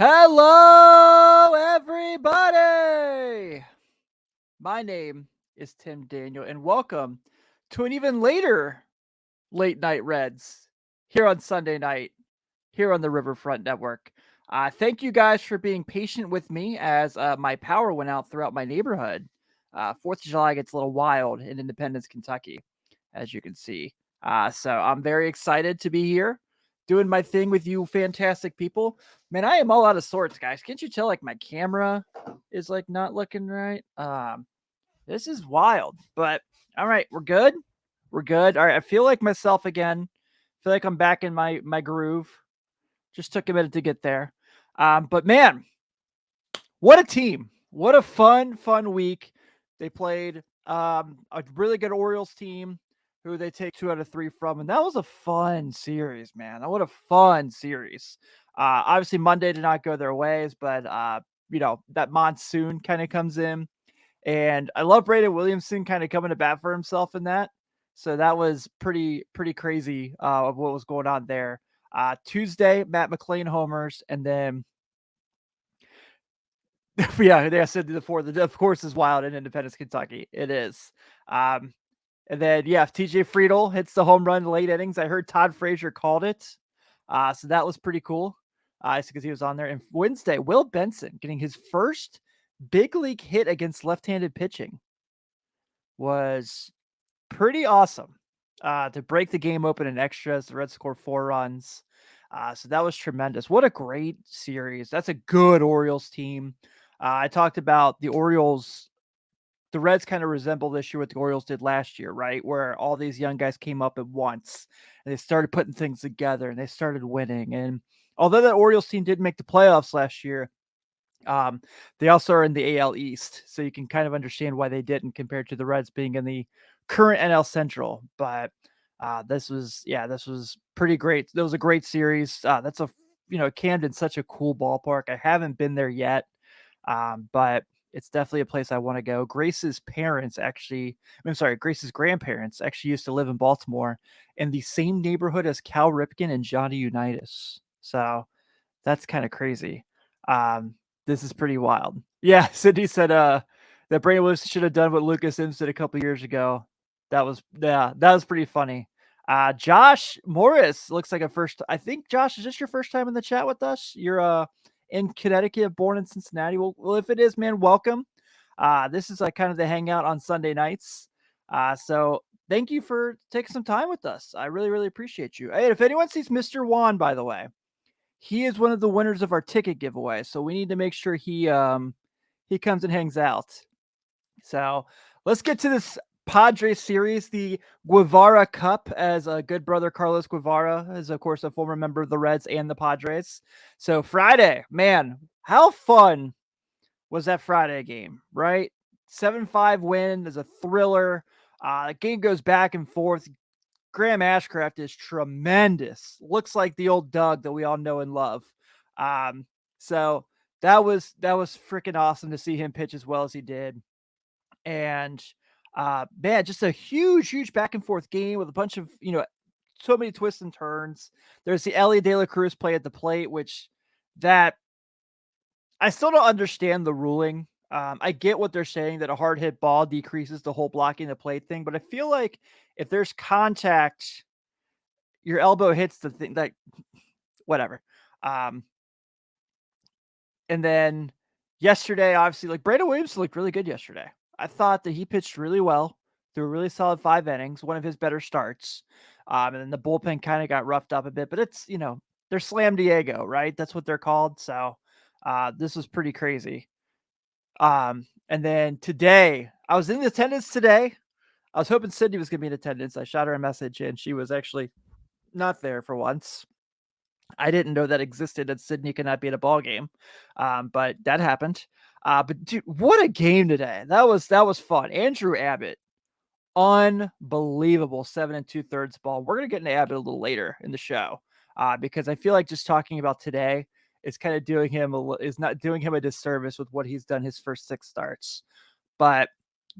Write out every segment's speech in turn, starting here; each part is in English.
Hello, everybody. My name is Tim Daniel, and welcome to an even later late night Reds here on Sunday night, here on the Riverfront Network. Thank you guys for being patient with me as my power went out throughout my neighborhood. 4th of July gets a little wild in Independence, Kentucky, as you can see. So I'm very excited to be here doing my thing with you fantastic people. Man, I am all out of sorts, guys. Can't you tell like my camera is like not looking right? This is wild. But all right, we're good. We're good. All right, I feel like myself again. I feel like I'm back in my groove. Just took a minute to get there. But man, what a team. What a fun week. They played a really good Orioles team who they take 2 out of 3 from. And that was a fun series, man. What a fun series. Obviously, Monday did not go their ways, but, that monsoon kind of comes in. And I love Brandon Williamson kind of coming to bat for himself in that. So that was pretty crazy of what was going on there. Tuesday, Matt McLain homers, and then yeah, I said before, of course is wild in Independence, Kentucky. It is. And then TJ Friedl hits the home run late innings. I heard Todd Frazier called it. So that was pretty cool. Because he was on there. And Wednesday, Will Benson getting his first big league hit against left-handed pitching was pretty awesome. To break the game open in extras, the Reds scored 4 runs. So that was tremendous. What a great series. That's a good Orioles team. I talked about the Orioles. The Reds kind of resemble this year what the Orioles did last year, right? Where all these young guys came up at once and they started putting things together and they started winning. And although that Orioles team did make the playoffs last year, they also are in the AL East. So you can kind of understand why they didn't compared to the Reds being in the current NL Central. But this was pretty great. That was a great series. That's Camden's such a cool ballpark. I haven't been there yet. But it's definitely a place I want to go. Grace's grandparents actually used to live in Baltimore in the same neighborhood as Cal Ripken and Johnny Unitas. So that's kind of crazy. This is pretty wild. Yeah, Sydney said that Brandon Williams should have done what Lucas Sims did a couple years ago. That was pretty funny. Josh Morris looks like I think, Josh, is this your first time in the chat with us? You're in Connecticut, born in Cincinnati. Well, if it is, man, welcome. This is like kind of the hangout on Sunday nights. So thank you for taking some time with us. I really appreciate you. Hey, if anyone sees Mr. Juan, by the way, he is one of the winners of our ticket giveaway. So we need to make sure he comes and hangs out. So let's get to this Padres series, the Guevara Cup, as a good brother Carlos Guevara is, of course, a former member of the Reds and the Padres. So Friday, man, how fun was that Friday game, right? 7-5 win. There's a thriller. The game goes back and forth. Graham Ashcraft is tremendous. Looks like the old Doug that we all know and love. So that was freaking awesome to see him pitch as well as he did. And man, just a huge back and forth game with a bunch of, so many twists and turns. There's the Ellie De La Cruz play at the plate, which that I still don't understand the ruling. I get what they're saying, that a hard hit ball decreases the whole blocking the plate thing, but I feel like if there's contact, your elbow hits the thing, like whatever. And then yesterday, obviously, like Brandon Williams looked really good yesterday. I thought that he pitched really well through a really solid 5 innings, one of his better starts. And then the bullpen kind of got roughed up a bit, but it's, they're Slam Diego, right? That's what they're called. So this was pretty crazy. And then today, I was in attendance today. I was hoping Sydney was going to be in attendance. I shot her a message and she was actually not there for once. I didn't know that existed, that Sydney could not be at a ball game. But that happened. But dude, what a game today. That was fun. Andrew Abbott, unbelievable 7 2/3 ball. We're going to get into Abbott a little later in the show because I feel like just talking about today is kind of not doing him a disservice with what he's done his first 6 starts. But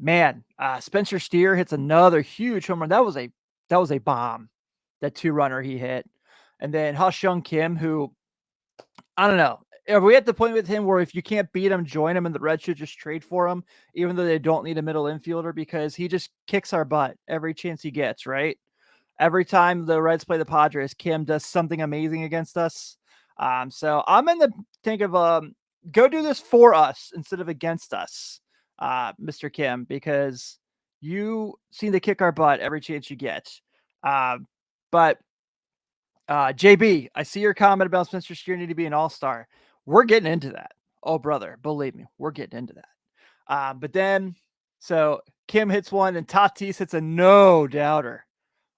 man, Spencer Steer hits another huge home run. That was a bomb, that 2-runner he hit. And then Ha-Seong Kim, who, I don't know, Are we at the point with him where if you can't beat him, join him, and the Reds should just trade for him, even though they don't need a middle infielder because he just kicks our butt every chance he gets, right? Every time the Reds play the Padres, Kim does something amazing against us. So I'm in the think of go do this for us instead of against us, Mr. Kim, because you seem to kick our butt every chance you get. But JB, I see your comment about Spencer Steer need to be an all-star. We're getting into that. Oh, brother, believe me, we're getting into that. But then, so Kim hits one and Tatis hits a no-doubter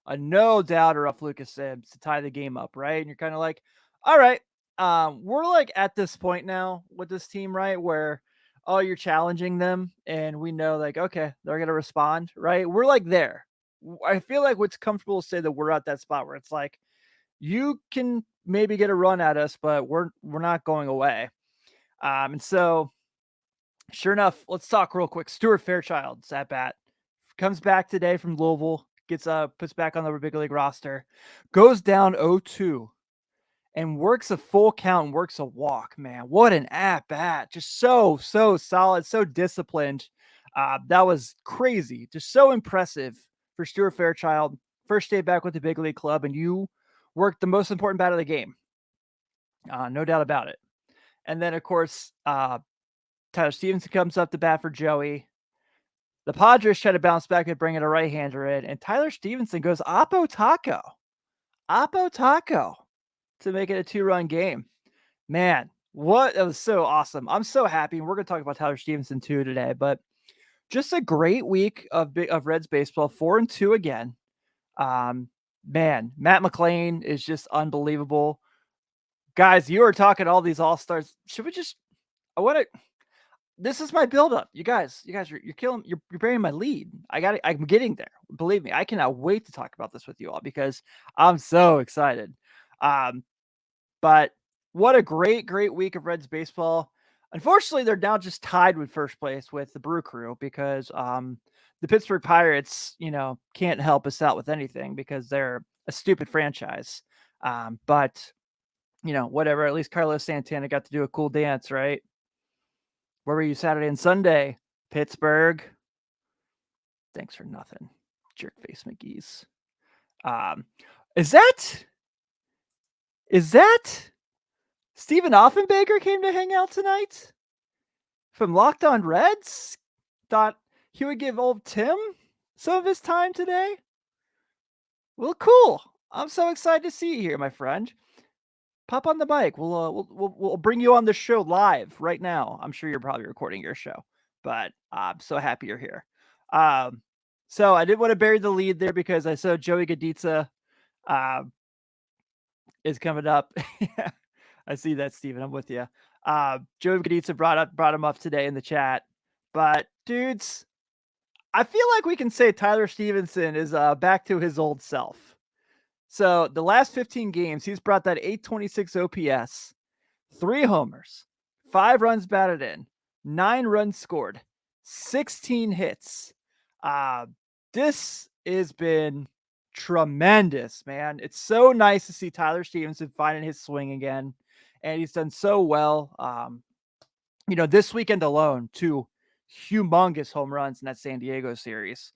off Lucas Sims to tie the game up, right? And you're kind of like, all right, we're like at this point now with this team, right? Where, oh, you're challenging them and we know like, okay, they're going to respond, right? We're like there. I feel like what's comfortable to say that we're at that spot where it's like, you can maybe get a run at us, but we're not going away. And so sure enough, let's talk real quick. Stuart Fairchild's at bat. Comes back today from Louisville, gets puts back on the big league roster, goes down 0-2 and works a full count and works a walk, man. What an at bat. Just so solid, so disciplined. That was crazy. Just so impressive for Stuart Fairchild. First day back with the big league club, and you worked the most important bat of the game. No doubt about it. And then, of course, Tyler Stephenson comes up to bat for Joey. The Padres try to bounce back and bring it a right-hander in, and Tyler Stephenson goes Oppo Taco to make it a 2-run game. Man, that was so awesome. I'm so happy. We're going to talk about Tyler Stephenson too today, but just a great week of Reds baseball, 4-2 again. Man, Matt McLain is just unbelievable. Guys, you are talking all these all-stars. Should we just, this is my buildup. You guys, you're burying my lead. I'm getting there. Believe me, I cannot wait to talk about this with you all because I'm so excited. But what a great week of Reds baseball. Unfortunately, they're now just tied with first place with the Brew Crew because the Pittsburgh Pirates, can't help us out with anything because they're a stupid franchise. But whatever. At least Carlos Santana got to do a cool dance, right? Where were you Saturday and Sunday? Pittsburgh. Thanks for nothing, jerkface McGee's. Is that Stephen Offenbaker came to hang out tonight from Locked On Reds? Thought he would give old Tim some of his time today. Well, cool. I'm so excited to see you here, my friend. Pop on the mic. We'll bring you on the show live right now. I'm sure you're probably recording your show, but I'm so happy you're here. So I didn't want to bury the lead there because I saw Joey Gaditza is coming up. I see that, Steven. I'm with you. Joey Gaditza brought him up today in the chat. But dudes, I feel like we can say Tyler Stephenson is back to his old self. So the last 15 games, he's brought that 826 OPS, 3 homers, 5 runs batted in, 9 runs scored, 16 hits. This has been tremendous, man. It's so nice to see Tyler Stephenson finding his swing again, and he's done so well. This weekend alone, 2 humongous home runs in that San Diego series,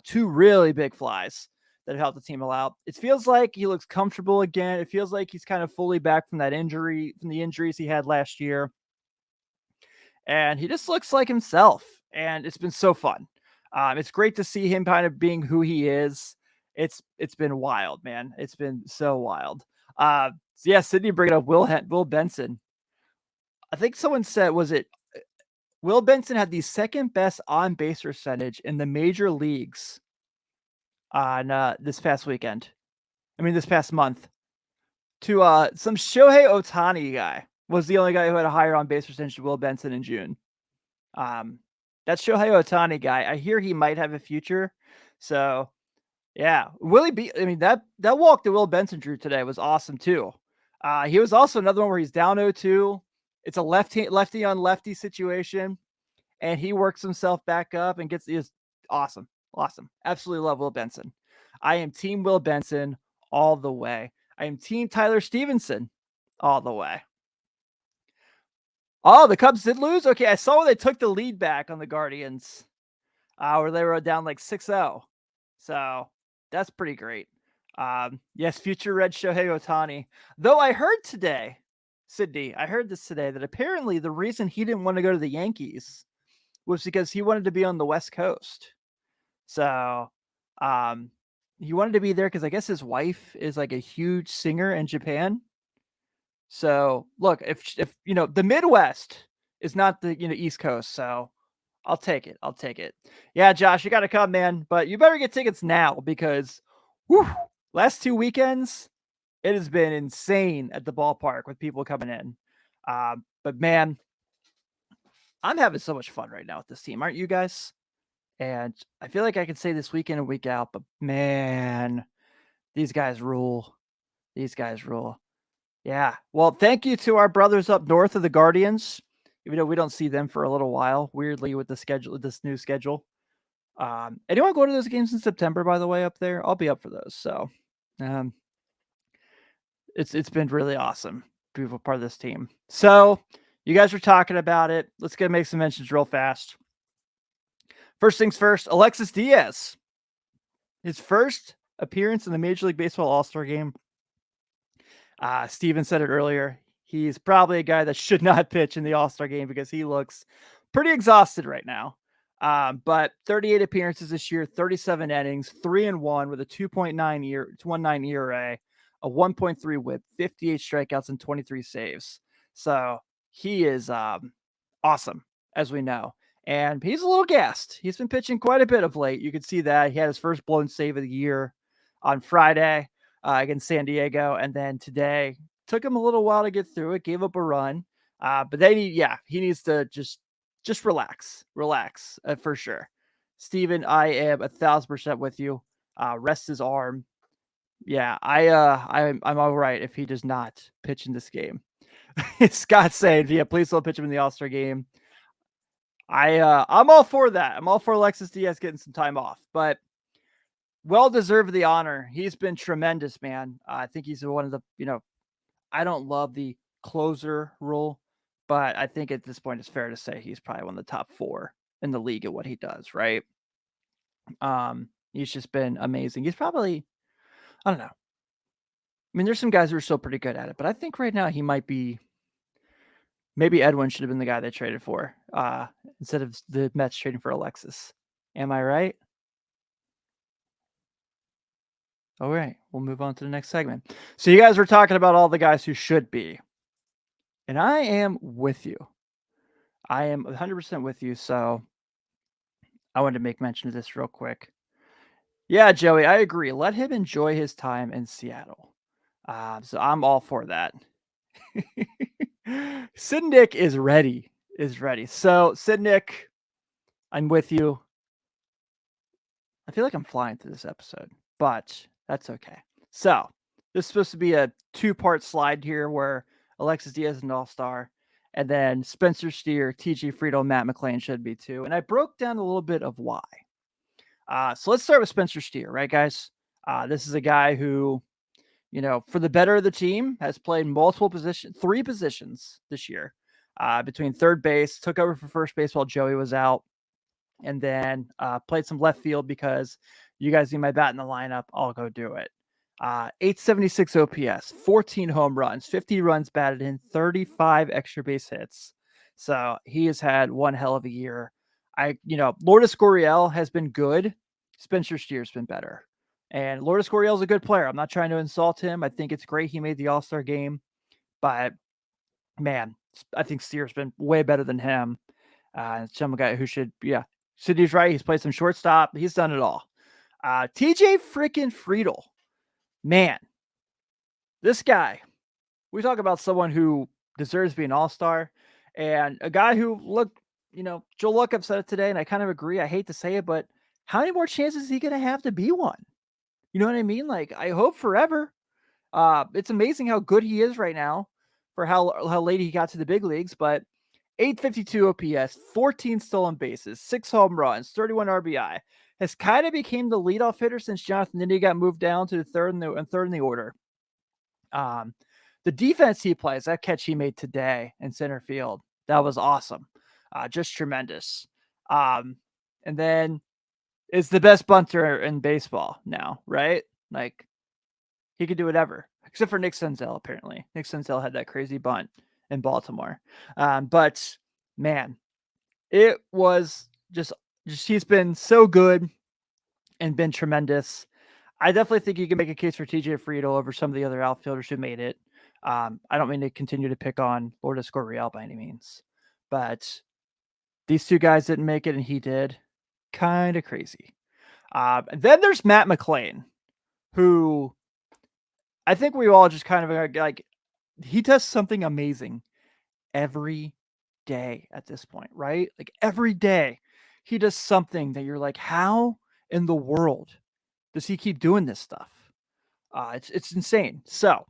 2 really big flies that helped the team out. It feels like he looks comfortable again. It feels like he's kind of fully back from the injuries he had last year. And he just looks like himself. And it's been so fun. It's great to see him kind of being who he is. It's been wild, man. It's been so wild. Sydney bringing up Will Benson. I think someone said, Will Benson had the second best on base percentage in the major leagues on this past month. To some Shohei Ohtani guy was the only guy who had a higher on base percentage than Will Benson in June. That Shohei Ohtani guy, I hear he might have a future. So yeah, that walk that Will Benson drew today was awesome too. He was also another one where he's down 0-2. It's a lefty on lefty situation, and he works himself back up and is awesome. Absolutely love Will Benson. I am team Will Benson all the way. I am team Tyler Stephenson all the way. Oh, the Cubs did lose? Okay, I saw when they took the lead back on the Guardians, where they were down like 6-0. So that's pretty great. Yes, future Red Shohei Ohtani. Though I heard today, Sydney, I heard this today that apparently the reason he didn't want to go to the Yankees was because he wanted to be on the West Coast. So he wanted to be there because I guess his wife is like a huge singer in Japan. So look, if the Midwest is not the East Coast, so I'll take it. I'll take it. Yeah, Josh, you got to come, man. But you better get tickets now because, whew, last 2 weekends it has been insane at the ballpark with people coming in. But man, I'm having so much fun right now with this team, aren't you guys? And I feel like I can say this week in and week out, but man, these guys rule. These guys rule. Yeah. Well, thank you to our brothers up north of the Guardians. Even though we don't see them for a little while, weirdly with the schedule, this new schedule. Anyone go to those games in September, by the way, up there? I'll be up for those. So it's been really awesome to be a part of this team. So you guys were talking about it. Let's go make some mentions real fast. First things first, Alexis Diaz. His first appearance in the Major League Baseball All-Star game. Steven said it earlier. He's probably a guy that should not pitch in the All-Star game because he looks pretty exhausted right now. But 38 appearances this year, 37 innings, 3-1 with a 2.19 ERA, a 1.3 WHIP, 58 strikeouts, and 23 saves. So he is awesome, as we know. And he's a little gassed. He's been pitching quite a bit of late. You can see that. He had his first blown save of the year on Friday against San Diego. And then today, took him a little while to get through it, gave up a run. But then he needs to just relax for sure. Steven, I am 1,000% with you. Rest his arm. Yeah, I'm all right if he does not pitch in this game. Scott saying, yeah, please don't pitch him in the All-Star game. I'm all for that. I'm all for Alexis Diaz getting some time off, but well deserved the honor. He's been tremendous, man. I think he's one of the, I don't love the closer role, but I think at this point it's fair to say he's probably one of the top 4 in the league at what he does, right? He's just been amazing. He's probably, I don't know. I mean, there's some guys who are still pretty good at it, but I think right now he might be. Maybe Edwin should have been the guy they traded for instead of the Mets trading for Alexis. Am I right? All right, we'll move on to the next segment. So you guys were talking about all the guys who should be, and I am with you. I am 100% with you. So I wanted to make mention of this real quick. Yeah, Joey, I agree. Let him enjoy his time in Seattle. So I'm all for that. Sidnick is ready. So Sidnick, I'm with you. I feel like I'm flying through this episode, but that's okay. So this is supposed to be a 2-part slide here where Alexis Diaz is an all-star, and then Spencer Steer, TG Friedl, Matt McLain should be too. And I broke down a little bit of why. So let's start with Spencer Steer, right, guys? This is a guy who, for the better of the team, has played multiple positions, 3 positions this year, between third base, took over for first base while Joey was out, and then played some left field because you guys need my bat in the lineup. I'll go do it. 876 OPS, 14 home runs, 50 runs batted in, 35 extra base hits. So he has had one hell of a year. Lourdes Gurriel has been good. Spencer Steer's been better. And Lourdes Gurriel is a good player. I'm not trying to insult him. I think it's great he made the All-Star game. But, man, I think Steer's been way better than him. Some guy who should, Sidney's right. He's played some shortstop. He's done it all. TJ freaking Friedl. Man, this guy, we talk about someone who deserves to be an all-star and a guy who Joe Luck said it today, and I kind of agree. I hate to say it, but how many more chances is he going to have to be one? You know what I mean? Like, I hope forever. It's amazing how good he is right now for how late he got to the big leagues, but 852 OPS, 14 stolen bases, 6 home runs, 31 RBI. Has kind of became the leadoff hitter since Jonathan India got moved down to the third in the order. The defense he plays, that catch he made today in center field, That was awesome. Just tremendous. And then is the best bunter in baseball now, right? Like, he could do whatever, except for Nick Senzel, apparently. Nick Senzel had that crazy bunt in Baltimore. But, man, it was just he's been so good and been tremendous. I definitely think you can make a case for TJ Friedl over some of the other outfielders who made it. I don't mean to continue to pick on Lourdes Gurriel by any means, but these two guys didn't make it and he did. Kind of crazy. And then there's Matt McLain, who I think we all just kind of like, he does something amazing every day at this point, right? Like every day he does something that you're like, how in the world does he keep doing this stuff? It's insane. So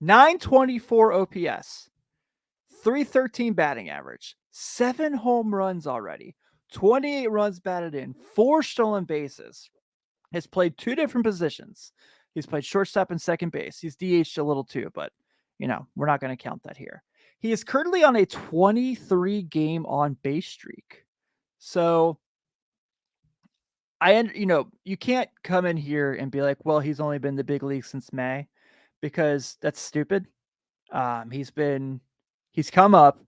924 OPS, 313 batting average, 7 home runs already, 28 runs batted in, 4 stolen bases. Has played 2 different positions. He's played shortstop and second base. He's DH'd a little too, but we're not going to count that here. He is currently on a 23 game on base streak. So you can't come in here and be like, well, he's only been in the big league since May, because that's stupid. He's come up.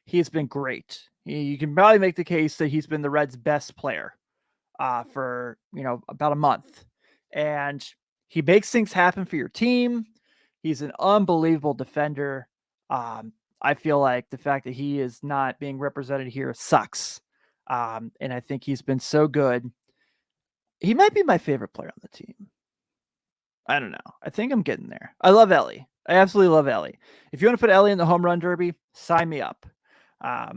He's been great. You can probably make the case that he's been the Reds' best player for about a month, and he makes things happen for your team. He's an unbelievable defender. I feel like the fact that he is not being represented here sucks, and I think he's been so good. He might be my favorite player on the team. I don't know. I think I'm getting there. I love Ellie. I absolutely love Ellie. If you want to put Ellie in the home run derby, sign me up. By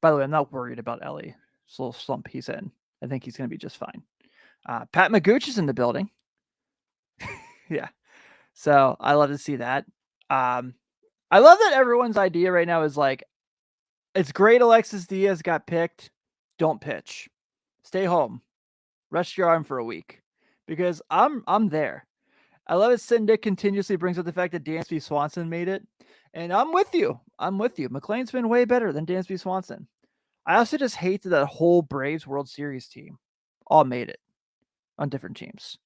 the way, I'm not worried about Ellie. This little slump he's in. I think he's going to be just fine. Pat Magooch is in the building. Yeah. So I love to see that. I love that everyone's idea right now is like, it's great Alexis Diaz got picked. Don't pitch. Stay home. Rest your arm for a week. Because I'm there. I love it. Nick continuously brings up the fact that Dansby Swanson made it. And I'm with you. McLain's been way better than Dansby Swanson. I also just hate that whole Braves World Series team all made it on different teams.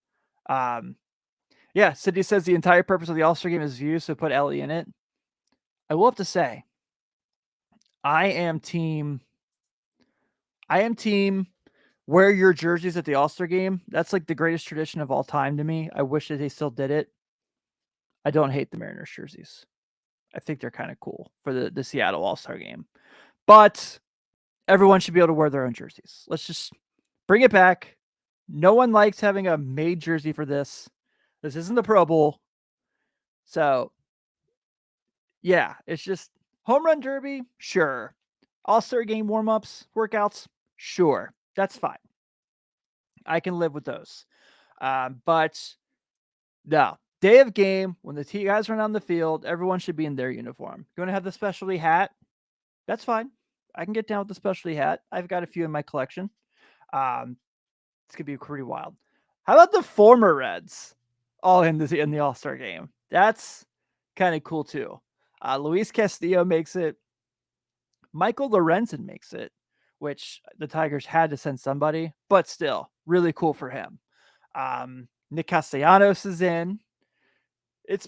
Yeah, Sydney says the entire purpose of the All-Star game is views, so put Ellie in it. I will have to say, I am team wear your jerseys at the All-Star game. That's like the greatest tradition of all time to me. I wish that they still did it. I don't hate the Mariners jerseys. I think they're kind of cool for the Seattle All-Star game. But everyone should be able to wear their own jerseys. Let's just bring it back. No one likes having a made jersey for this. This isn't the Pro Bowl. So, yeah, it's just home run derby, sure. All-Star game warm-ups, workouts, sure. That's fine. I can live with those. But no, day of game, when the guys run on the field, everyone should be in their uniform. You want to have the specialty hat? That's fine. I can get down with the specialty hat. I've got a few in my collection. It's going to be pretty wild. How about the former Reds all in the All-Star game? That's kind of cool too. Luis Castillo makes it. Michael Lorenzen makes it, which the Tigers had to send somebody, but still really cool for him. Nick Castellanos is in. It's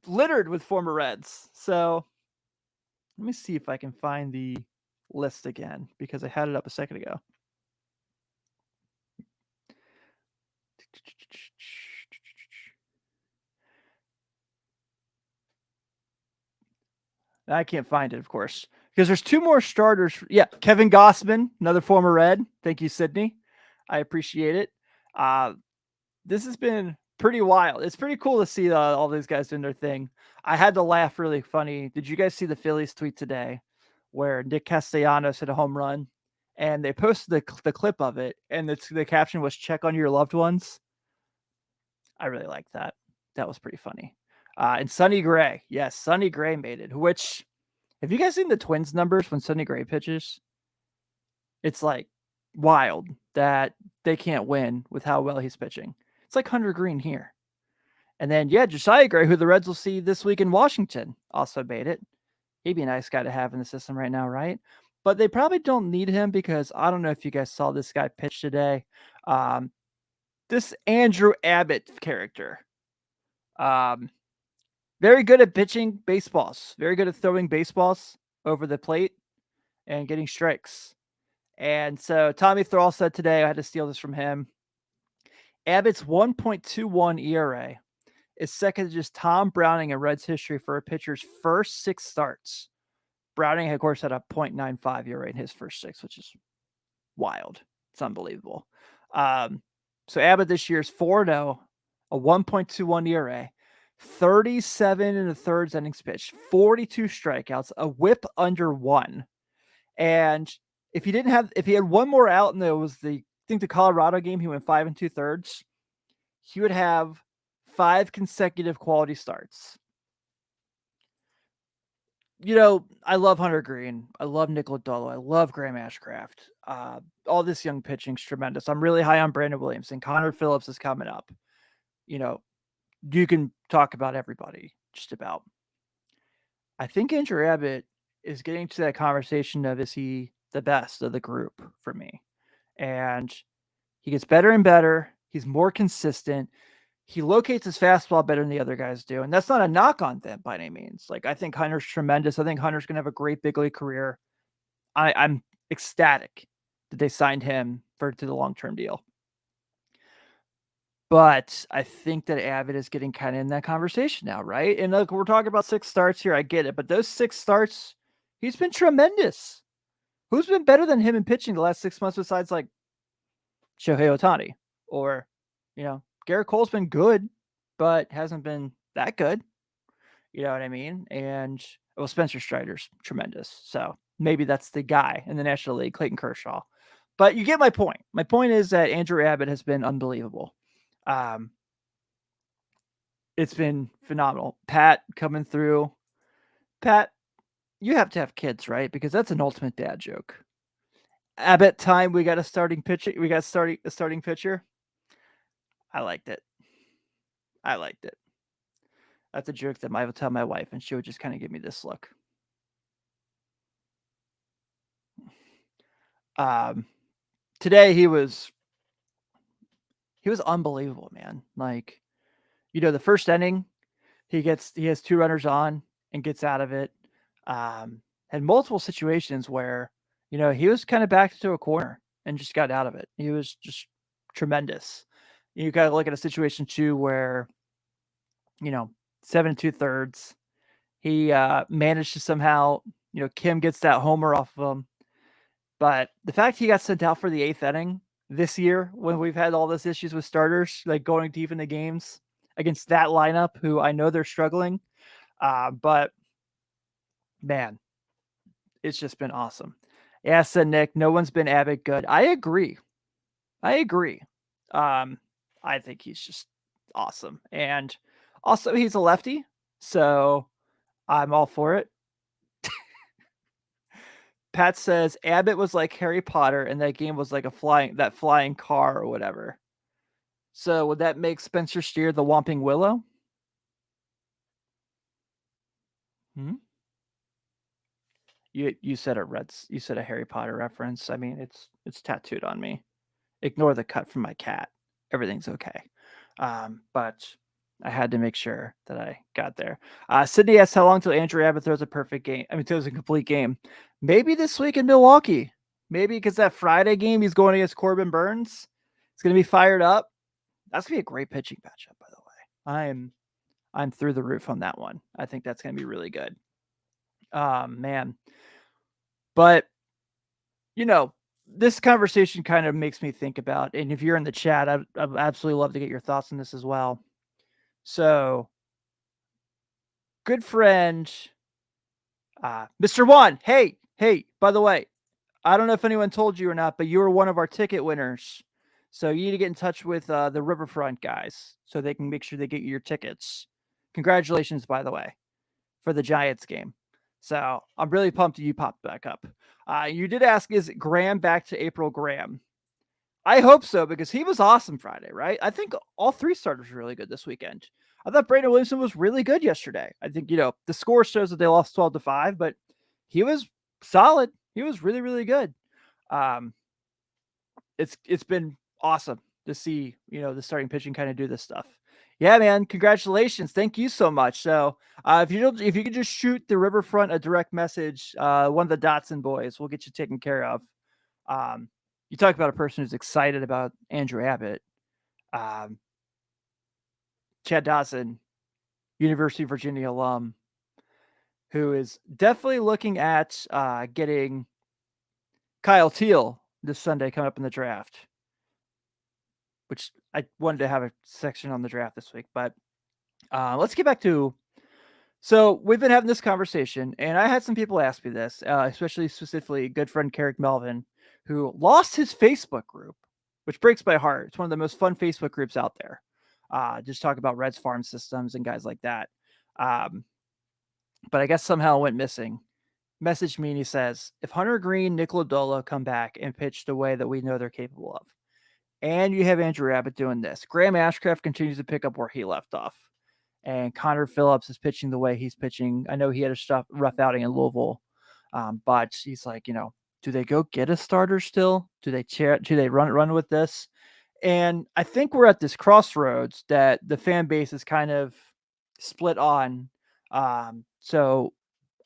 littered with former Reds. So let me see if I can find the list again, because I had it up a second ago. I can't find it, of course, because there's 2 more starters. Yeah, Kevin Gossman, another former Red. Thank you, Sydney. I appreciate it. This has been pretty wild. It's pretty cool to see all these guys doing their thing. I had to laugh really funny. Did you guys see the Phillies tweet today where Nick Castellanos hit a home run, and they posted the clip of it, and the caption was "Check on your loved ones"? I really liked that. That was pretty funny. And Sonny Gray. Yes, Sonny Gray made it, which, have you guys seen the Twins numbers when Sonny Gray pitches? It's like wild that they can't win with how well he's pitching. It's like Hunter Green here. And then, yeah, Josiah Gray, who the Reds will see this week in Washington, also made it. He'd be a nice guy to have in the system right now, right? But they probably don't need him because I don't know if you guys saw this guy pitch today. This Andrew Abbott character. Very good at pitching baseballs, very good at throwing baseballs over the plate and getting strikes. And so Tommy Thrall said today, I had to steal this from him. Abbott's 1.21 ERA is second to just Tom Browning in Reds history for a pitcher's first 6 starts. Browning, of course, had a .95 ERA in his first 6, which is wild. It's unbelievable. So Abbott this year is 4-0, a 1.21 ERA, 37 and a thirds innings pitched, 42 strikeouts, a whip under 1. And if he had one more out and there was the Colorado game, he went 5 2/3, he would have 5 consecutive quality starts. I love Hunter Green. I love Nick Lodolo. I love Graham Ashcraft. All this young pitching's tremendous. I'm really high on Brandon Williamson. Connor Phillips is coming up. You can talk about everybody, just about. I think Andrew Abbott is getting to that conversation of, is he the best of the group for me? And he gets better and better. He's more consistent. He locates his fastball better than the other guys do. And that's not a knock on them by any means. Like, I think Hunter's tremendous. I think Hunter's going to have a great big league career. I'm ecstatic that they signed him to the long-term deal. But I think that Abbott is getting kind of in that conversation now, right? And look, we're talking about 6 starts here. I get it. But those 6 starts, he's been tremendous. Who's been better than him in pitching the last 6 months besides like Shohei Ohtani? Or, Garrett Cole's been good, but hasn't been that good. You know what I mean? And, well, Spencer Strider's tremendous. So maybe that's the guy in the National League, Clayton Kershaw. But you get my point. My point is that Andrew Abbott has been unbelievable. It's been phenomenal. Pat coming through. Pat, you have to have kids, right? Because that's an ultimate dad joke. Abbott time, we got a starting pitcher. We got a starting pitcher. I liked it. That's a joke that I would tell my wife, and she would just kind of give me this look. Today he was unbelievable, man. Like, the first inning, he has 2 runners on and gets out of it. Had multiple situations where, he was kind of backed into a corner and just got out of it. He was just tremendous. You got to look at a situation too where, 7 2/3, he managed to somehow, Kim gets that homer off of him. But the fact he got sent out for the 8th inning this year, when we've had all those issues with starters, like going deep into games against that lineup, who I know they're struggling. But man, it's just been awesome. Yeah, said Nick, no one's been Abbott good. I agree. I think he's just awesome. And also, he's a lefty, so I'm all for it. Pat says Abbott was like Harry Potter and that game was like that flying car or whatever. So would that make Spencer Steer the Whomping Willow? You said a Harry Potter reference. I mean, it's tattooed on me. Ignore the cut from my cat. Everything's okay. But I had to make sure that I got there. Sydney asks how long till Andrew Abbott throws a complete game. Maybe this week in Milwaukee. Maybe because that Friday game he's going against Corbin Burns. It's going to be fired up. That's going to be a great pitching matchup, by the way. I'm through the roof on that one. I think that's going to be really good. Man. But, this conversation kind of makes me think about, and if you're in the chat, I'd absolutely love to get your thoughts on this as well. So, good friend, Mr. Juan. Hey, by the way, I don't know if anyone told you or not, but you were one of our ticket winners. So you need to get in touch with the Riverfront guys so they can make sure they get you your tickets. Congratulations, by the way, for the Giants game. So I'm really pumped that you popped back up. You did ask, is Graham back to April Graham? I hope so, because he was awesome Friday, right? I think all three starters were really good this weekend. I thought Brandon Williamson was really good yesterday. I think, the score shows that they lost 12-5, but he was solid. He was really, really good. Um, it's been awesome to see, the starting pitching kind of do this stuff. Yeah, man, congratulations. Thank you so much. So, if you could just shoot the Riverfront a direct message, one of the Dotson boys, we'll get you taken care of. Um, you talk about a person who's excited about Andrew Abbott. Um, Chad Dawson, University of Virginia alum, who is definitely looking at getting Kyle Teal this Sunday coming up in the draft, which I wanted to have a section on the draft this week. But let's get back to. So we've been having this conversation, and I had some people ask me this, especially specifically good friend Carrick Melvin, who lost his Facebook group, which breaks my heart. It's one of the most fun Facebook groups out there. Just talk about Reds farm systems and guys like that. But I guess somehow it went missing. Messaged me and he says, if Hunter Green, Nick Lodolo come back and pitch the way that we know they're capable of, and you have Andrew Abbott doing this, Graham Ashcraft continues to pick up where he left off, and Connor Phillips is pitching the way he's pitching. I know he had a rough outing in Louisville, but he's like, do they go get a starter still? Do they run with this? And I think we're at this crossroads that the fan base is kind of split on. So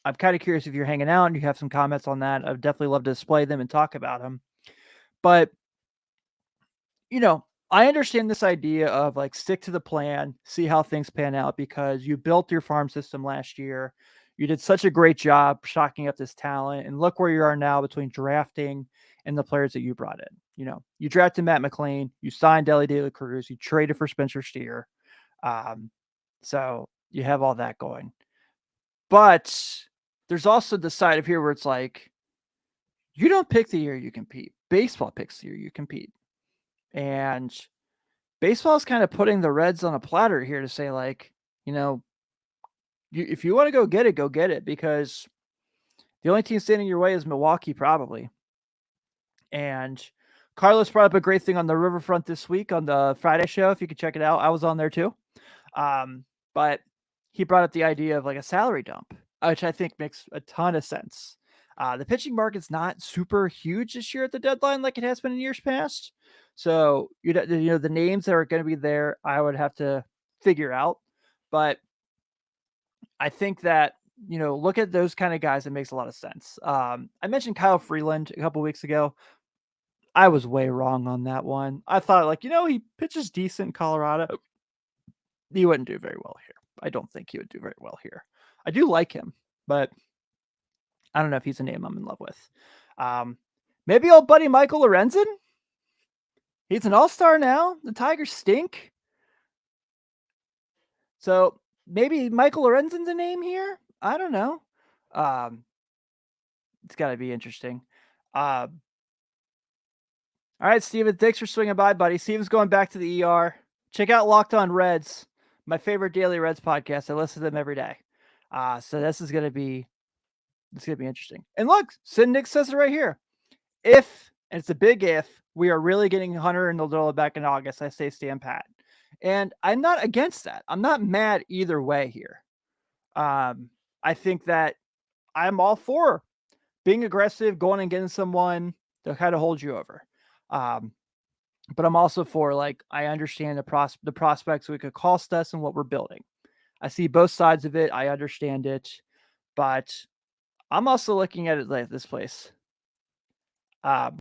I'm kind of curious if you're hanging out and you have some comments on that. I'd definitely love to display them and talk about them. But, I understand this idea of like stick to the plan, see how things pan out, because you built your farm system last year. You did such a great job stocking up this talent, and look where you are now between drafting and the players that you brought in. You drafted Matt McLain, you signed Ellie De La Cruz, you traded for Spencer Steer. So you have all that going. But there's also the side of here where it's like, you don't pick the year you compete. Baseball picks the year you compete. And baseball is kind of putting the Reds on a platter here to say, like, if you want to go get it, because the only team standing your way is Milwaukee, probably. And Carlos brought up a great thing on the Riverfront this week on the Friday show. If you could check it out, I was on there too. But he brought up the idea of like a salary dump, which I think makes a ton of sense. The pitching market's not super huge this year at the deadline like it has been in years past. So, the names that are going to be there, I would have to figure out. But I think that, look at those kind of guys. It makes a lot of sense. I mentioned Kyle Freeland a couple weeks ago. I was way wrong on that one. I thought, like, he pitches decent in Colorado. He wouldn't do very well here. I don't think he would do very well here. I do like him, but I don't know if he's a name I'm in love with. Maybe old buddy Michael Lorenzen. He's an all-star now. The Tigers stink. So maybe Michael Lorenzen's a name here. I don't know. It's got to be interesting. All right, Steven, thanks for swinging by, buddy. Steven's going back to the ER. Check out Locked On Reds, my favorite daily Reds podcast. I listen to them every day. So this is going to be interesting. And look, Sid Nick says it right here. If, and it's a big if, we are really getting Hunter and Lodolo back in August, I say stand pat. And I'm not against that. I'm not mad either way here. I think that I'm all for being aggressive, going and getting someone to kind of hold you over. But I'm also for, like, I understand the prospects we could cost us and what we're building. I see both sides of it. I understand it. But I'm also looking at it like this place. How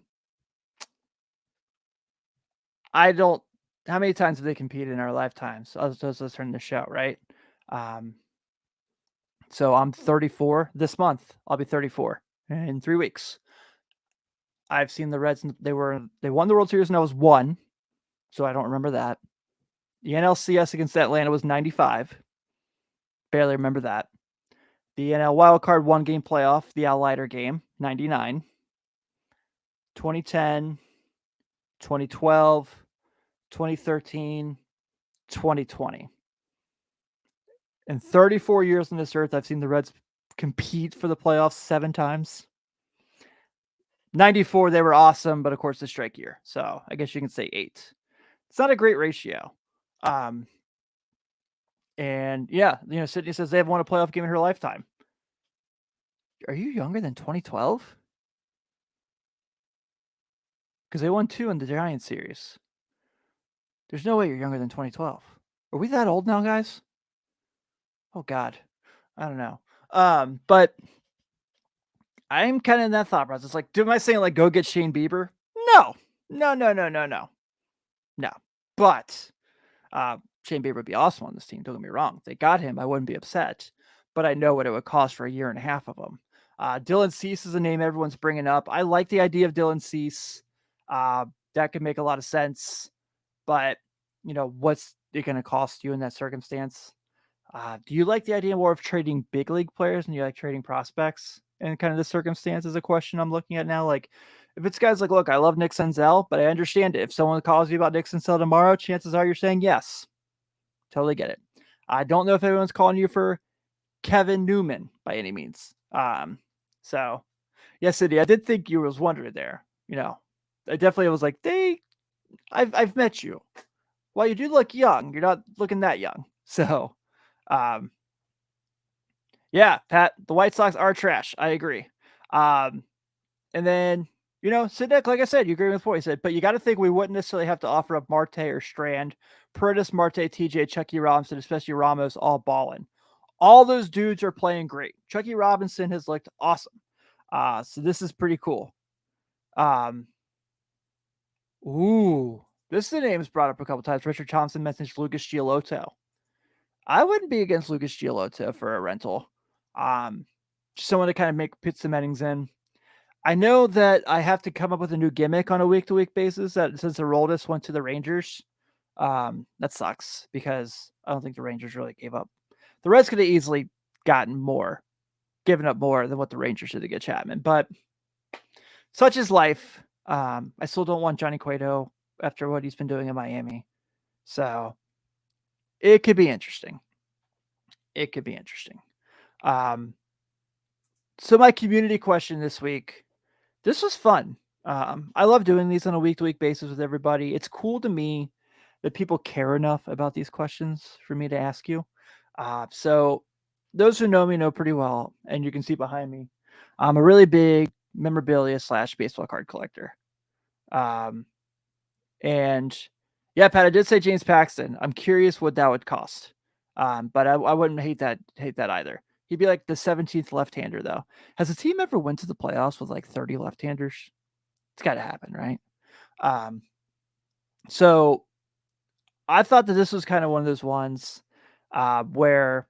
many times have they competed in our lifetimes? Let's turn the show, right? So I'm 34 this month. I'll be 34 in 3 weeks. I've seen the Reds. They won the World Series when I was 1, so I don't remember that. The NLCS against Atlanta was 95. Barely remember that. The NL Wildcard 1-game playoff, the Al Leiter game, 99. 2010, 2012, 2013, 2020. In 34 years on this earth, I've seen the Reds compete for the playoffs 7 times. 94, they were awesome, but of course the strike year. So I guess you can say 8. It's not a great ratio. And yeah, Sydney says they have won a playoff game in her lifetime. Are you younger than 2012? Because they won 2 in the Giants series. There's no way you're younger than 2012. Are we that old now, guys? Oh God, I don't know. But I'm kind of in that thought process. Like, am I saying like go get Shane Bieber? No. But Shane Bieber would be awesome on this team. Don't get me wrong. If they got him, I wouldn't be upset. But I know what it would cost for a year and a half of him. Dylan Cease is a name everyone's bringing up. I like the idea of Dylan Cease. That could make a lot of sense. But, what's it going to cost you in that circumstance? Do you like the idea more of trading big league players and you like trading prospects? And kind of the circumstance is a question I'm looking at now. Like, if it's guys like, look, I love Nick Senzel, but I understand it. If someone calls you about Nick Senzel tomorrow, chances are you're saying yes. Totally get it. I don't know if everyone's calling you for Kevin Newman by any means. So yes, Cindy, I did think you was wondering there. I definitely was like, I've met you. Well, you do look young. You're not looking that young. So, yeah, Pat, the White Sox are trash. I agree. And then, Sidnick, like I said, you agree with what he said, but you got to think we wouldn't necessarily have to offer up Marte or Strand, Paredes, Marte, TJ, Chucky Robinson, especially Ramos, all balling. All those dudes are playing great. Chucky Robinson has looked awesome. So this is pretty cool. This is the name's brought up a couple times. Richard Thompson mentions Lucas Giolito. I wouldn't be against Lucas Giolito for a rental. Just someone to kind of put some innings in. I know that I have to come up with a new gimmick on a week-to-week basis since Aroldis went to the Rangers. That sucks because I don't think the Rangers really gave up. The Reds could have easily given up more than what the Rangers did to get Chapman, but such is life. I still don't want Johnny Cueto after what he's been doing in Miami. So it could be interesting. So my community question this week, this was fun. I love doing these on a week-to-week basis with everybody. It's cool to me that people care enough about these questions for me to ask you. So those who know me know pretty well, and you can see behind me, I'm a really big memorabilia / baseball card collector. And yeah, Pat, I did say James Paxton. I'm curious what that would cost. But I wouldn't hate that either. He'd be like the 17th left-hander, though. Has a team ever went to the playoffs with like 30 left-handers? It's got to happen, right? So I thought that this was kind of one of those ones where,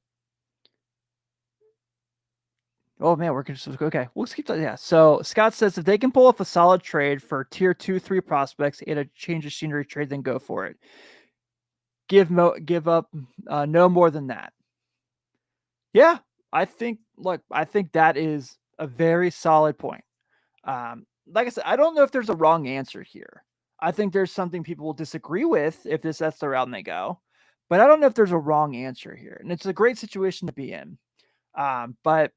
oh man, we're just okay. We'll keep that. Yeah. So Scott says if they can pull off a solid trade for tier 2, 3 prospects and a change of scenery trade, then go for it. Give up no more than that. Yeah, I think that is a very solid point. Like I said, I don't know if there's a wrong answer here. I think there's something people will disagree with if that's the route they go, but I don't know if there's a wrong answer here. And it's a great situation to be in. But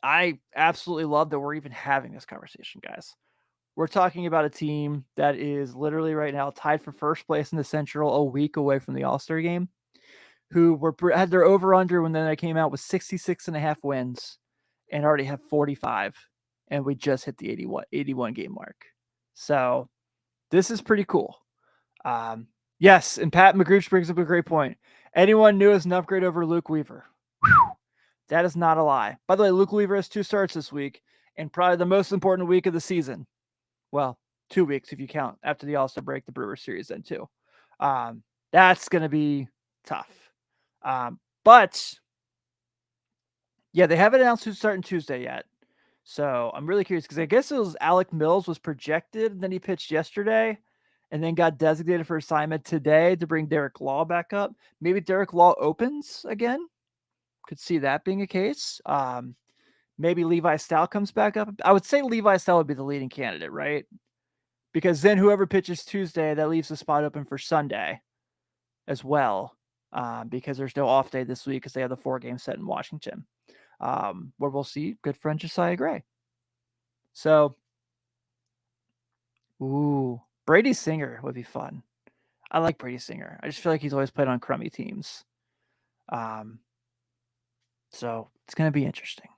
I absolutely love that we're even having this conversation, guys. We're talking about a team that is literally right now tied for first place in the Central, a week away from the All-Star game, who had their over-under when they came out with 66.5 wins and already have 45. And we just hit the 81 game mark. So this is pretty cool. Yes, and Pat McGrooch brings up a great point. Anyone new is an upgrade over Luke Weaver. Whew. That is not a lie. By the way, Luke Weaver has 2 starts this week and probably the most important week of the season. Well, 2 weeks if you count after the All-Star break, the Brewers series then too. That's going to be tough. But yeah, they haven't announced who's starting Tuesday yet. So I'm really curious because I guess it was Alec Mills was projected, and then he pitched yesterday and then got designated for assignment today to bring Derek Law back up. Maybe Derek Law opens again. Could see that being a case. Maybe Levi Style comes back up. I would say Levi Style would be the leading candidate, right? Because then whoever pitches Tuesday, that leaves the spot open for Sunday as well. Because there's no off day this week because they have the 4 game set in Washington. Where we'll see good friend Josiah Gray. So Ooh, Brady Singer would be fun. I like Brady Singer. I just feel like he's always played on crummy teams. So it's going to be interesting.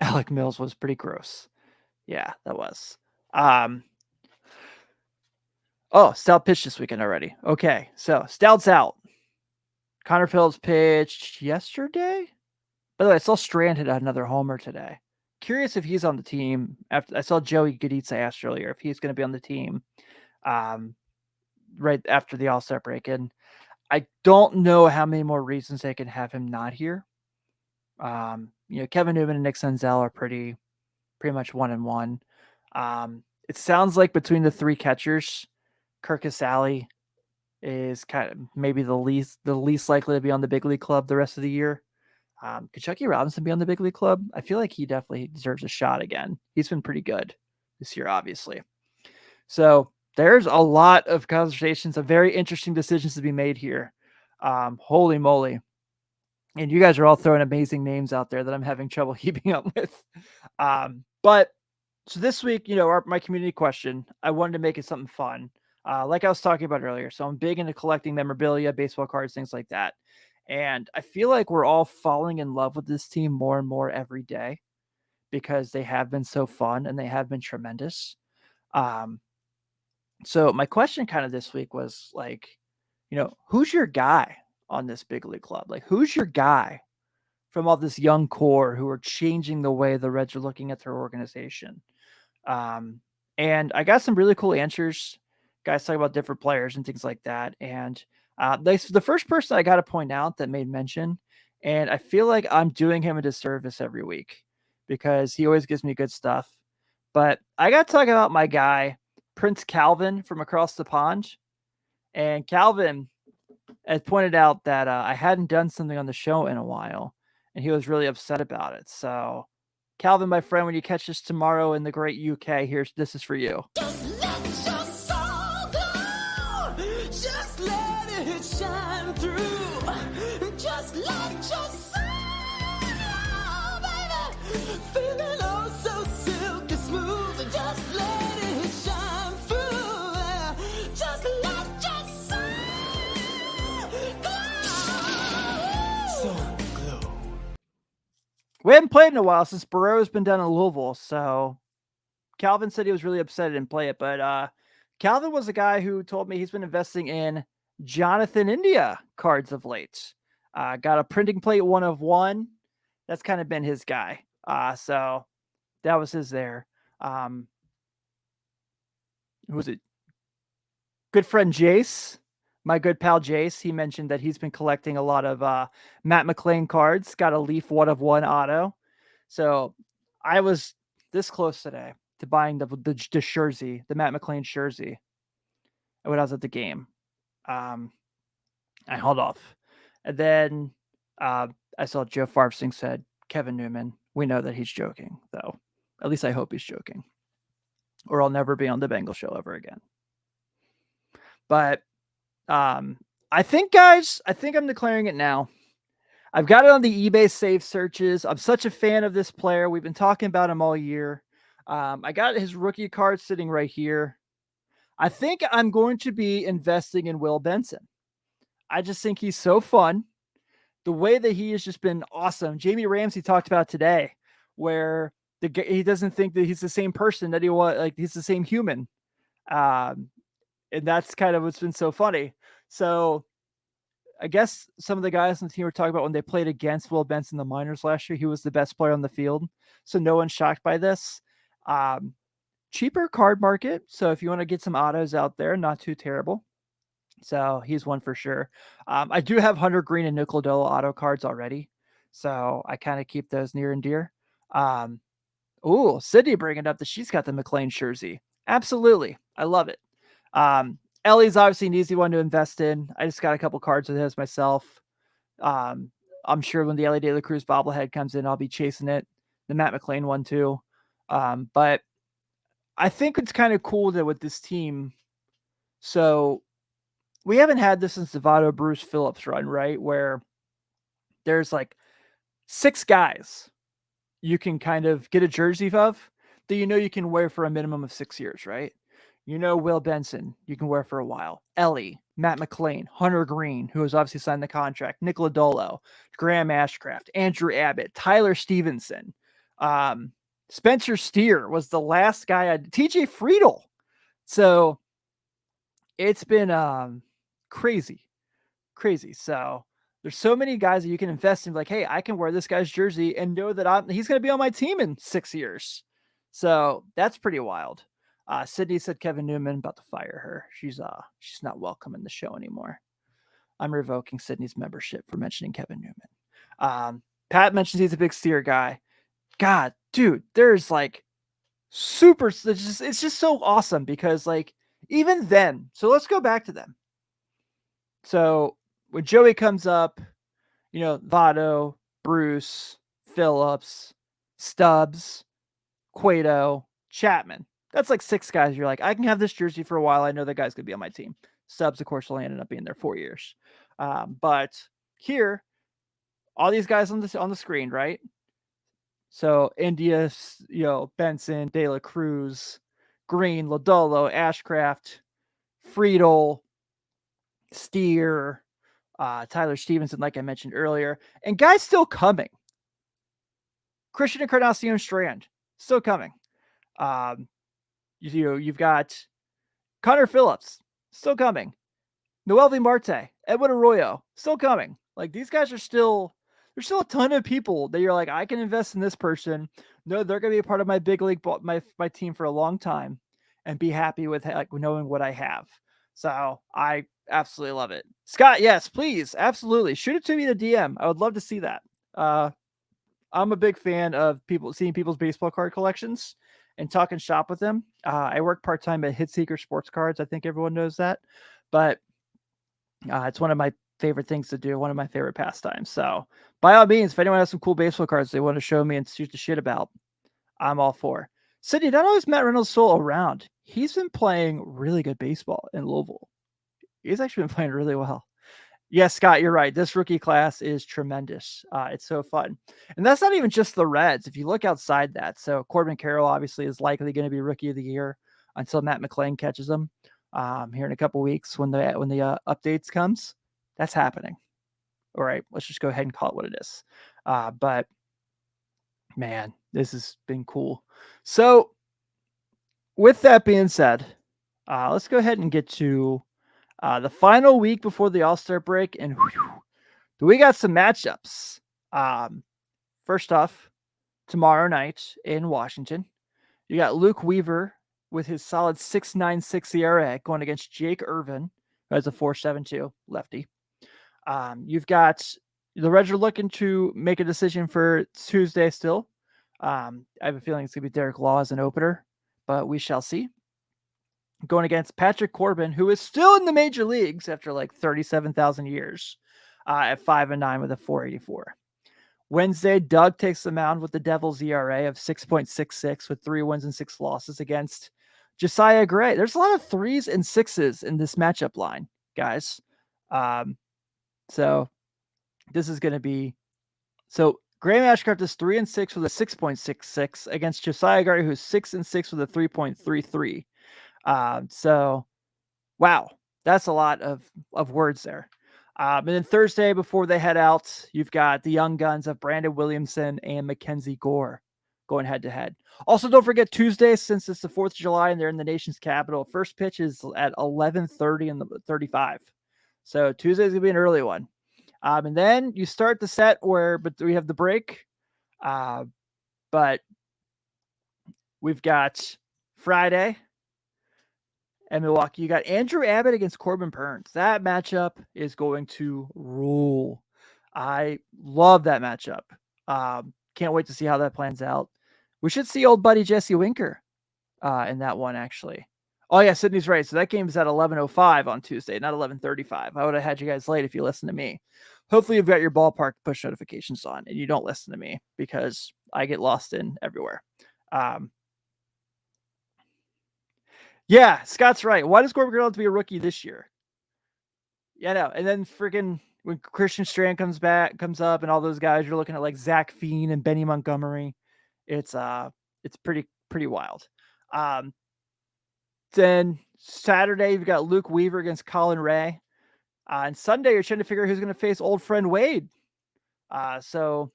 Alec Mills was pretty gross. Yeah, that was. Stout pitched this weekend already. Okay, so Stout's out. Connor Phillips pitched yesterday. By the way, I saw Strand hit another homer today. Curious if he's on the team. After I saw Joey Goditza asked earlier if he's going to be on the team right after the All-Star break. And I don't know how many more reasons they can have him not here. Kevin Newman and Nick Senzel are pretty much 1-1. It sounds like between the three catchers, Kirk Casale is kind of maybe the least likely to be on the big league club the rest of the year. Could Chucky Robinson be on the big league club? I feel like he definitely deserves a shot again. He's been pretty good this year, obviously. So there's a lot of conversations, of very interesting decisions to be made here. Holy moly. And you guys are all throwing amazing names out there that I'm having trouble keeping up with. But so this week, my community question, I wanted to make it something fun. Like I was talking about earlier. So I'm big into collecting memorabilia, baseball cards, things like that. And I feel like we're all falling in love with this team more and more every day because they have been so fun and they have been tremendous. So my question kind of this week was like, who's your guy on this big league club? Like, who's your guy from all this young core who are changing the way the Reds are looking at their organization? And I got some really cool answers. Guys talk about different players and things like that. And the first person I got to point out that made mention, and I feel like I'm doing him a disservice every week because he always gives me good stuff. But I got to talk about my guy, Prince Calvin from across the pond. And Calvin had pointed out that I hadn't done something on the show in a while, and he was really upset about it. So, Calvin, my friend, when you catch this tomorrow in the great UK, this is for you. Just let your soul glow. Just let it shine through. Just let your soul glow, baby. Feeling oh so silky smooth. Just let it shine through. Just let your soul glow. Soul glow. We haven't played in a while since Barreau's been down in Louisville, so Calvin said he was really upset he didn't play it, but Calvin was a guy who told me he's been investing in Jonathan India cards of late. Got a printing plate 1 of 1. That's kind of been his guy. So that was his there. Who was it? Good friend Jace, my good pal Jace. He mentioned that he's been collecting a lot of Matt McLain cards. Got a Leaf 1 of 1 auto. So I was this close today to buying the jersey, the Matt McLain jersey, when I was at the game. I held off. And then I saw Joe Farfsing said, Kevin Newman, we know that he's joking, though. At least I hope he's joking. Or I'll never be on the Bengal show ever again. But I think, guys, I'm declaring it now. I've got it on the eBay save searches. I'm such a fan of this player. We've been talking about him all year. I got his rookie card sitting right here. I think I'm going to be investing in Will Benson. I just think he's so fun. The way that he has just been awesome. Jamie Ramsey talked about today where he doesn't think that he's the same person that he was, like he's the same human. And that's kind of what's been so funny. So I guess some of the guys on the team were talking about when they played against Will Benson in the minors last year, he was the best player on the field. So no one's shocked by this. Cheaper card market. So if you want to get some autos out there, not too terrible. So he's one for sure. I do have Hunter Green and Nick Lodolo auto cards already. So I kind of keep those near and dear. Sydney bringing up that she's got the McLain jersey. Absolutely. I love it. Ellie's obviously an easy one to invest in. I just got a couple cards of his myself. I'm sure when the Ellie De La Cruz bobblehead comes in, I'll be chasing it. The Matt McLain one too. But I think it's kind of cool that with this team, so we haven't had this since the Votto Bruce Phillips run, right? Where there's like 6 guys you can kind of get a jersey of. that you can wear for a minimum of 6 years, right? Will Benson, you can wear for a while. Ellie, Matt McLain, Hunter Green, who has obviously signed the contract, Nick Lodolo, Graham Ashcraft, Andrew Abbott, Tyler Stephenson, Spencer Steer was the last guy, TJ Friedl. So it's been crazy. So there's so many guys that you can invest in. Like, hey, I can wear this guy's jersey and know that he's going to be on my team in 6 years. So that's pretty wild. Sydney said Kevin Newman about to fire her. She's not welcome in the show anymore. I'm revoking Sydney's membership for mentioning Kevin Newman. Pat mentions he's a big Steer guy. God, dude, there's like super. It's just so awesome because like even then. So let's go back to them. So when Joey comes up, Votto, Bruce, Phillips, Stubbs, Cueto, Chapman. That's like 6 guys. You're like, I can have this jersey for a while. I know that guy's going to be on my team. Stubbs, of course, only ended up being there 4 years. But here, all these guys on the screen, right? So India, Benson, De La Cruz, Green, Lodolo, Ashcraft, Friedl, Steer, Tyler Stephenson, like I mentioned earlier, and guys still coming. Christian Encarnacion Strand still coming. You've got Connor Phillips still coming. Noelvi Marte, Edwin Arroyo still coming. Like these guys are still. There's still a ton of people that you're like, I can invest in this person. No, they're going to be a part of my big league, my team for a long time, and be happy with like knowing what I have. So I absolutely love it. Scott, yes, please, absolutely shoot it to me in the DM. I would love to see that. I'm a big fan of seeing people's baseball card collections and talking shop with them. I work part time at Hitseeker Sports Cards. I think everyone knows that, but it's one of my favorite things to do, one of my favorite pastimes. So by all means, if anyone has some cool baseball cards they want to show me and shoot the shit about, I'm all for. Sydney, not only is Matt Reynolds still around, he's been playing really good baseball in Louisville. He's actually been playing really well. Yes, Scott, you're right. This rookie class is tremendous. It's so fun. And that's not even just the Reds. If you look outside that, so Corbin Carroll obviously is likely going to be Rookie of the Year until Matt McLain catches him here in a couple weeks when the updates comes. That's happening. All right, let's just go ahead and call it what it is. But man, this has been cool. So with that being said, let's go ahead and get to the final week before the All-Star break, and we got some matchups. First off, tomorrow night in Washington, you got Luke Weaver with his solid 6.96 ERA going against Jake Irvin, who has a 4.72 lefty. You've got the Reds are looking to make a decision for Tuesday still. I have a feeling it's going to be Derek Law as an opener, but we shall see. Going against Patrick Corbin, who is still in the major leagues after like 37,000 years at 5-9 with a 4.84. Wednesday, Doug takes the mound with the Devils ERA of 6.66 with 3 wins and 6 losses against Josiah Gray. There's a lot of 3s and 6s in this matchup line, guys. So this is going to be Graham Ashcraft is 3-6 with a 6.66 against Josiah Gray, who's 6-6 with a 3.33. So wow, that's a lot of words there. And then Thursday, before they head out, you've got the young guns of Brandon Williamson and Mackenzie Gore going head to head. Also, don't forget Tuesday, since it's the 4th of July and they're in the nation's capital, first pitch is at 11:30 and 35. So Tuesday is going to be an early one. And then you start the set but we have the break. But we've got Friday and Milwaukee. You got Andrew Abbott against Corbin Burns. That matchup is going to rule. I love that matchup. Can't wait to see how that plans out. We should see old buddy Jesse Winker in that one, actually. Oh, yeah, Sydney's right. So that game is at 11:05 on Tuesday, not 11:35. I would have had you guys late if you listened to me. Hopefully you've got your ballpark push notifications on and you don't listen to me because I get lost in everywhere. Yeah, Scott's right. Why does Corbin Carroll have to be a rookie this year? Yeah, no. And then freaking when Christian Strand comes up and all those guys, you're looking at like Zach Fiend and Benny Montgomery. It's pretty pretty wild. Then Saturday, you've got Luke Weaver against Colin Ray. And Sunday, you're trying to figure out who's going to face old friend Wade. So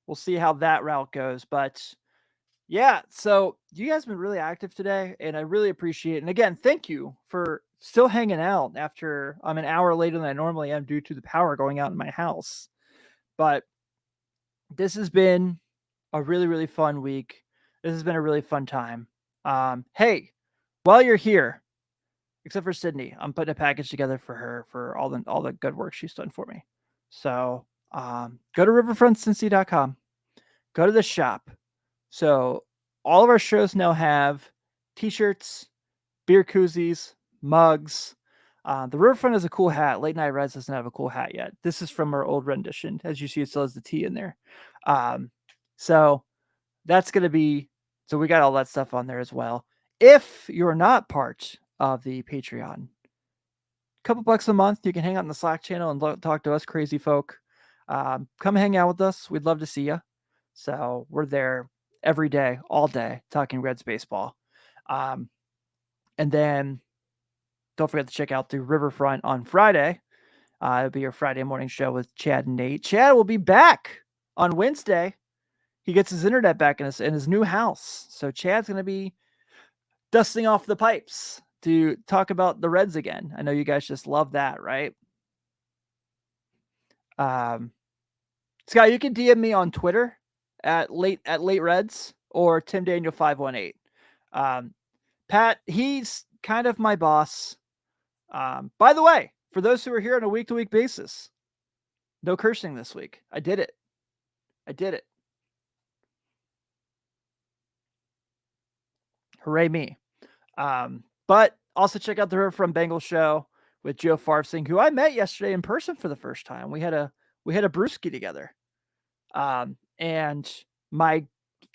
we'll see how that route goes. But yeah, so you guys have been really active today, and I really appreciate it. And again, thank you for still hanging out after I'm an hour later than I normally am due to the power going out in my house. But this has been a really, really fun week. This has been a really fun time. Hey, while you're here, except for Sydney, I'm putting a package together for her for all the good work she's done for me. So go to riverfrontcincy.com. Go to the shop. So all of our shows now have t-shirts, beer koozies, mugs. The Riverfront has a cool hat. Late Night Reds doesn't have a cool hat yet. This is from our old rendition. As you see, it still has the T in there. So that's going to be, so we got all that stuff on there as well. If you're not part of the Patreon, a couple bucks a month, you can hang out in the Slack channel and talk to us crazy folk. Come hang out with us. We'd love to see you. So we're there every day, all day, talking Reds baseball. And then don't forget to check out the Riverfront on Friday. It'll be your Friday morning show with Chad and Nate. Chad will be back on Wednesday. He gets his internet back in his new house. So Chad's going to be dusting off the pipes to talk about the Reds again. I know you guys just love that, right? Scott, you can DM me on Twitter at late Reds or Tim Daniel 518. Pat, he's kind of my boss. By the way, for those who are here on a week-to-week basis, no cursing this week. I did it. Hooray me. But also check out the Riverfront Bengals show with Joe Farfsing, who I met yesterday in person for the first time. We had a brewski together. And my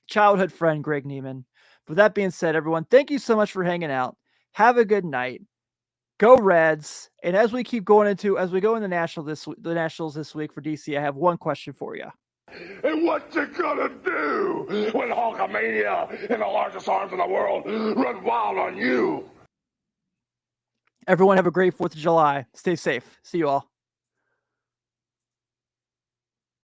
childhood friend, Greg Neiman. With that being said, everyone, thank you so much for hanging out. Have a good night. Go Reds. And as we go in the Nationals this week for DC, I have one question for you. And what you gonna do when Hulkamania and the largest arms in the world run wild on you? Everyone have a great 4th of July. Stay safe. See you all.